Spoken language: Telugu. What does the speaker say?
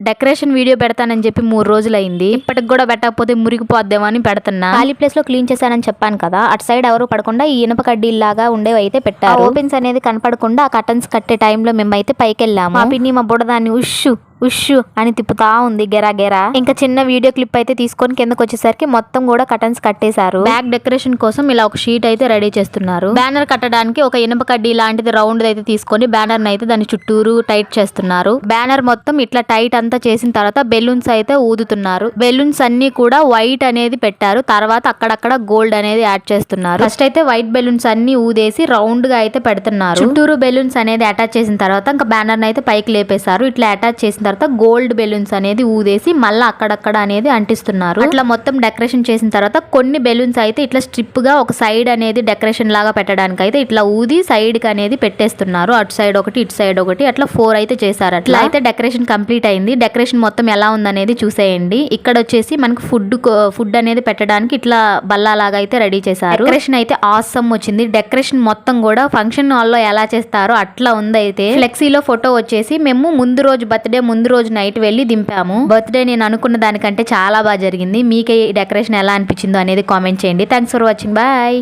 డెకరేషన్ వీడియో పెడతానని చెప్పి 3 రోజులైంది. ఇప్పటికి కూడా పెట్టకపోతే మురిగిపోద్దేమో అని పెడుతున్నా. ఖాళీ ప్లేస్ లో క్లీన్ చేశానని చెప్పాను కదా, అటు సైడ్ ఎవరు పడకుండా ఈ ఇనుప కడ్డీలాగా ఉండేవి అయితే పెట్టారు. ఓపెన్స్ అనేది కనపడకుండా ఆ కర్టన్స్ కట్టే టైంలో మేమైతే పైకి వెళ్ళాము. మా పిన్ని మా బుడదాన్ని ఉష్ అని తిప్పుతా ఉంది గెరా. ఇంకా చిన్న వీడియో క్లిప్ అయితే తీసుకొని కిందకి వచ్చేసరికి మొత్తం కూడా కర్టన్స్ కట్టేశారు. బ్యాక్ డెకరేషన్ కోసం ఇలా ఒక షీట్ అయితే రెడీ చేస్తున్నారు. బ్యానర్ కట్టడానికి ఒక ఇనుప కడ్డీ లాంటిది రౌండ్ అయితే తీసుకొని బ్యానర్ అయితే దాని చుట్టూరు టైట్ చేస్తున్నారు. బ్యానర్ మొత్తం ఇట్లా టైట్ అంతా చేసిన తర్వాత బెలూన్స్ అయితే ఊదుతున్నారు. బెలూన్స్ అన్ని కూడా వైట్ అనేది పెట్టారు. తర్వాత అక్కడక్కడ గోల్డ్ అనేది యాడ్ చేస్తున్నారు. ఫస్ట్ అయితే వైట్ బెలూన్స్ అన్ని ఊదేసి రౌండ్ గా అయితే పెడుతున్నారు. చుట్టూరు బెలూన్స్ అనేది అటాచ్ చేసిన తర్వాత ఇంకా బ్యానర్ అయితే పైకి లేపేశారు. ఇట్లా అటాచ్ చేసిన తర్వాత గోల్డ్ బెలూన్స్ అనేది ఊదేసి మళ్ళీ అక్కడక్కడ అనేది అంటిస్తున్నారు. అట్లా మొత్తం డెకరేషన్ చేసిన తర్వాత కొన్ని బెలూన్స్ అయితే ఇట్లా స్ట్రిప్ గా ఒక సైడ్ అనేది డెకరేషన్ లాగా పెట్టడానికి అయితే ఇట్లా ఊది సైడ్ కి అనేది పెట్టేస్తున్నారు. అటు సైడ్ ఒకటి ఇటు సైడ్ ఒకటి అట్లా 4 అయితే చేశారు. అట్లా అయితే డెకరేషన్ కంప్లీట్ అయింది. డెకరేషన్ మొత్తం ఎలా ఉందనేది చూసేయండి. ఇక్కడ వచ్చేసి మనకు ఫుడ్ అనేది పెట్టడానికి ఇట్లా బల్లా లాగా అయితే రెడీ చేశారు. డెకరేషన్ అయితే ఆసమ్ వచ్చింది. డెకరేషన్ మొత్తం కూడా ఫంక్షన్ హాల్ లో ఎలా చేస్తారో అట్లా ఉంది. అయితే ఫ్లెక్సీలో ఫోటో వచ్చేసి మేము ముందు రోజు నైట్ వెళ్ళి దింపాము. బర్త్డే నేను అనుకున్న దానికంటే చాలా బాగా జరిగింది. మీకే డెకరేషన్ ఎలా అనిపించిందో అనేది కామెంట్ చేయండి. Thanks for watching. బాయ్.